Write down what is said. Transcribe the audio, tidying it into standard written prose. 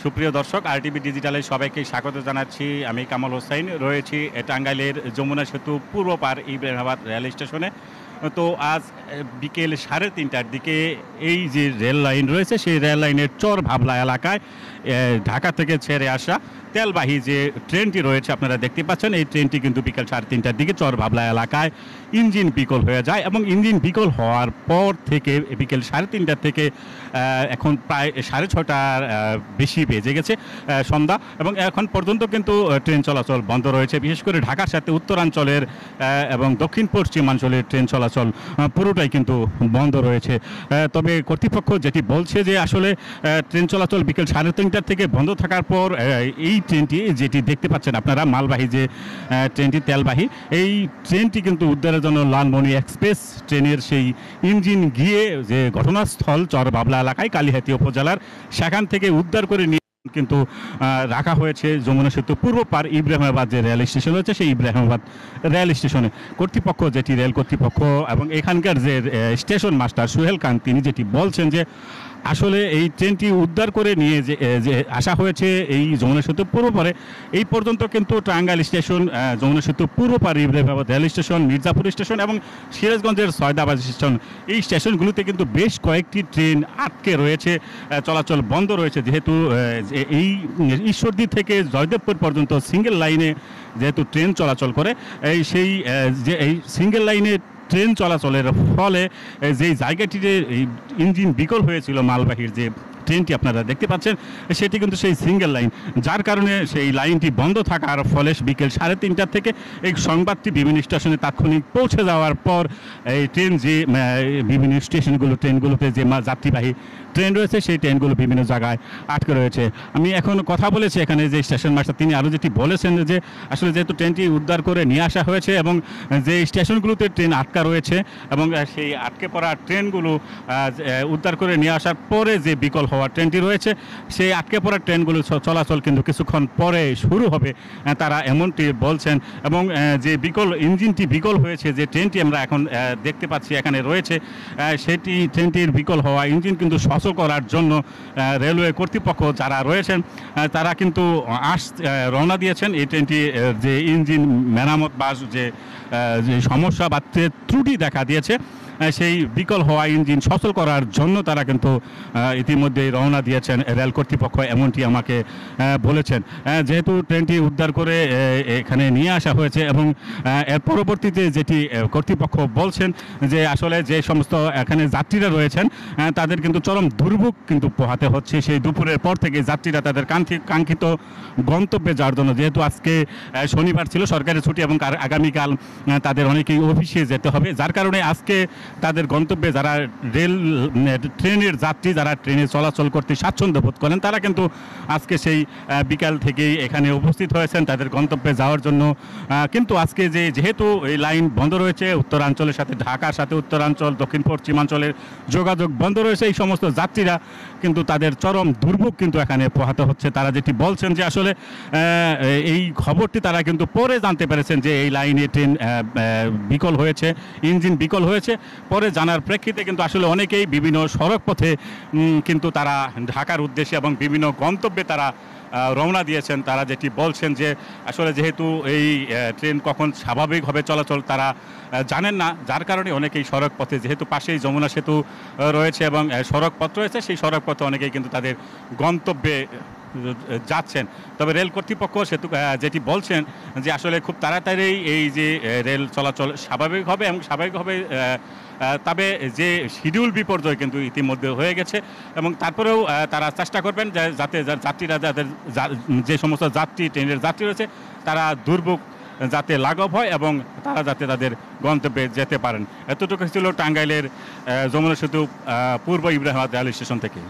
সুপ্রিয় দর্শক, আরটিভি ডিজিটালে সবাইকে স্বাগত জানাচ্ছি। আমি কামাল হোসাইন রয়েছি টাঙ্গাইলের যমুনা সেতু পূর্ব পার ইব্রাহিমাবাদ রেল স্টেশনে। তো আজ বিকেল 3:30টার দিকে এই যে রেল লাইন রয়েছে সেই রেল লাইনের চর ভাবলা এলাকায় ঢাকা থেকে ছেড়ে আসা তেলবাহী যে ট্রেনটি রয়েছে আপনারা দেখতে পাচ্ছেন, এই ট্রেনটি কিন্তু বিকেল 3:30টার দিকে চর ভাবলা এলাকায় ইঞ্জিন বিকল হয়ে যায় এবং ইঞ্জিন বিকল হওয়ার পর থেকে বিকেল 3:30টার থেকে এখন প্রায় 6:30টার বেশি বেজে গেছে সন্ধ্যা, এবং এখন পর্যন্ত কিন্তু ট্রেন চলাচল বন্ধ রয়েছে। বিশেষ করে ঢাকার সাথে উত্তরাঞ্চলের এবং দক্ষিণ পশ্চিমাঞ্চলের ট্রেন চলাচল পুরোটাই কিন্তু বন্ধ রয়েছে। তবে কর্তৃপক্ষ যেটি বলছে যে আসলে ট্রেন চলাচল বিকেল 3:30টার থেকে বন্ধ থাকার পর এই ট্রেনটি যেটি দেখতে পাচ্ছেন আপনারা, মালবাহী যে ট্রেনটি তেলবাহী, এই ট্রেনটি কিন্তু উদ্ধারের জন্য লালমনি এক্সপ্রেস ট্রেনের সেই ইঞ্জিন গিয়ে যে ঘটনাস্থল চর ভাবলা এলাকায় কালিহাতী উপজেলার, সেখান থেকে উদ্ধার করে নিয়ে কিন্তু রাখা হয়েছে যমুনা সেতু পূর্ব পার ইব্রাহিমাবাদ যে রেল স্টেশন রয়েছে সেই ইব্রাহিমাবাদ রেল স্টেশনে। কর্তৃপক্ষ যেটি রেল কর্তৃপক্ষ এবং এখানকার যে স্টেশন মাস্টার সোহেল খান, তিনি যেটি বলছেন যে আসলে এই ট্রেনটি উদ্ধার করে নিয়ে যে আসা হয়েছে এই যমুনা সেতু পূর্ব পারে, এই পর্যন্ত কিন্তু টাঙ্গাইল স্টেশন, যমুনা সেতু পূর্ব পার Ibrahimabad rail station, Mirzapur station এবং সিরাজগঞ্জের সয়দাবাদ স্টেশন, এই স্টেশনগুলোতে কিন্তু বেশ কয়েকটি ট্রেন আটকে রয়েছে, চলাচল বন্ধ রয়েছে। যেহেতু এই ঈশ্বরদী থেকে জয়দেবপুর পর্যন্ত সিঙ্গেল লাইনে যেহেতু ট্রেন চলাচল করে, এই সিঙ্গেল লাইনে ট্রেন চলাচলের ফলে যেই জায়গাটিতে ইঞ্জিন বিকল হয়েছিল মালবাহীর যে ট্রেনটি আপনারা দেখতে পাচ্ছেন, সেটি কিন্তু সেই সিঙ্গেল লাইন, যার কারণে সেই লাইনটি বন্ধ থাকার ফলে বিকেল 3:30টার থেকে এই সংবাদটি বিভিন্ন স্টেশনে তাৎক্ষণিক পৌঁছে যাওয়ার পর এই ট্রেন যে বিভিন্ন ট্রেনগুলোতে যে যাত্রীবাহী ট্রেন রয়েছে সেই ট্রেনগুলো বিভিন্ন জায়গায় আটকে রয়েছে। আমি এখন কথা বলেছি এখানে যে স্টেশন মাস্টার, তিনি আরও যেটি বলেছেন যে আসলে যেহেতু ট্রেনটি উদ্ধার করে নিয়ে আসা হয়েছে এবং যে স্টেশনগুলোতে ট্রেন আটকা রয়েছে এবং সেই আটকে পড়া ট্রেনগুলো উদ্ধার করে নিয়ে আসার পরে যে বিকল হওয়া ট্রেনটি রয়েছে, সেই আটকে পড়া ট্রেনগুলো চলাচল কিন্তু কিছুক্ষণ পরে শুরু হবে, তারা এমনটি বলছেন। এবং যে ইঞ্জিনটি বিকল হয়েছে, যে ট্রেনটি আমরা এখন দেখতে পাচ্ছি এখানে রয়েছে, ট্রেনটির বিকল হওয়া ইঞ্জিন কিন্তু সচল করার জন্য রেলওয়ে কর্তৃপক্ষ যারা রয়েছেন তারা কিন্তু রওনা দিয়েছেন। এই ট্রেনটি যে ইঞ্জিন মেরামত বা যে সমস্যা বা ত্রুটি দেখা দিয়েছে, সেই বিকল হওয়া ইঞ্জিন সচল করার জন্য তারা কিন্তু ইতিমধ্যেই রওনা দিয়েছেন রেল কর্তৃপক্ষ, এমনটি আমাকে বলেছেন। যেহেতু ট্রেনটি উদ্ধার করে এখানে নিয়ে আসা হয়েছে এবং এর পরবর্তীতে যেটি কর্তৃপক্ষ বলছেন যে আসলে যে সমস্ত এখানে যাত্রীরা রয়েছেন তাদের কিন্তু চরম দুর্ভোগ কিন্তু পোহাতে হচ্ছে। সেই দুপুরের পর থেকে যাত্রীরা তাদের কাঙ্ক্ষিত গন্তব্যে যাওয়ার জন্য, যেহেতু আজকে শনিবার ছিল সরকারি ছুটি এবং আগামীকাল তাদের অনেকেই অফিসে যেতে হবে, যার কারণে আজকে তাদের গন্তব্যে যারা ট্রেনের যাত্রী, যারা ট্রেনে চলাচল করতে স্বাচ্ছন্দ্য বোধ করেন, তারা কিন্তু আজকে সেই বিকাল থেকেই এখানে উপস্থিত হয়েছেন তাদের গন্তব্যে যাওয়ার জন্য। কিন্তু আজকে যেহেতু এই লাইন বন্ধ রয়েছে, উত্তরাঞ্চলের সাথে ঢাকার সাথে উত্তরাঞ্চল দক্ষিণ পশ্চিমাঞ্চলের যোগাযোগ বন্ধ রয়েছে, এই সমস্ত যাত্রীরা কিন্তু তাদের চরম দুর্ভোগ কিন্তু এখানে পোহাতে হচ্ছে। তারা যেটি বলছেন যে আসলে এই খবরটি তারা কিন্তু পরে জানতে পেরেছেন যে এই লাইনে ট্রেন বিকল হয়েছে, ইঞ্জিন বিকল হয়েছে, পরে জানার প্রেক্ষিতে কিন্তু আসলে অনেকেই বিভিন্ন সড়ক পথে কিন্তু তারা ঢাকার উদ্দেশ্যে এবং বিভিন্ন গন্তব্যে তারা রওনা দিয়েছেন। তারা যেটি বলছেন যে আসলে যেহেতু এই ট্রেন কখন স্বাভাবিকভাবে চলাচল তারা জানেন না, যার কারণে অনেকেই সড়ক পথে, যেহেতু পাশেই যমুনা সেতু রয়েছে এবং সড়ক পথ রয়েছে, সেই সড়ক পথে অনেকেই কিন্তু তাদের গন্তব্যে যাচ্ছেন। তবে রেল কর্তৃপক্ষ যেটি বলছেন যে আসলে খুব তাড়াতাড়ি এই যে রেল চলাচল স্বাভাবিক হবে এবং স্বাভাবিকভাবে, তবে যে শিডিউল বিপর্যয় কিন্তু ইতিমধ্যে হয়ে গেছে এবং তারপরেও তারা চেষ্টা করবেন যাতে যাত্রীরা, যে সমস্ত যাত্রী ট্রেনের যাত্রী রয়েছে, তারা দুর্ভোগ যাতে লাঘব হয় এবং তারা যাতে তাদের গন্তব্যে যেতে পারেন। এতটুকু ছিল টাঙ্গাইলের যমুনা সেতু পূর্ব ইব্রাহিমাবাদ রেল স্টেশন থেকে।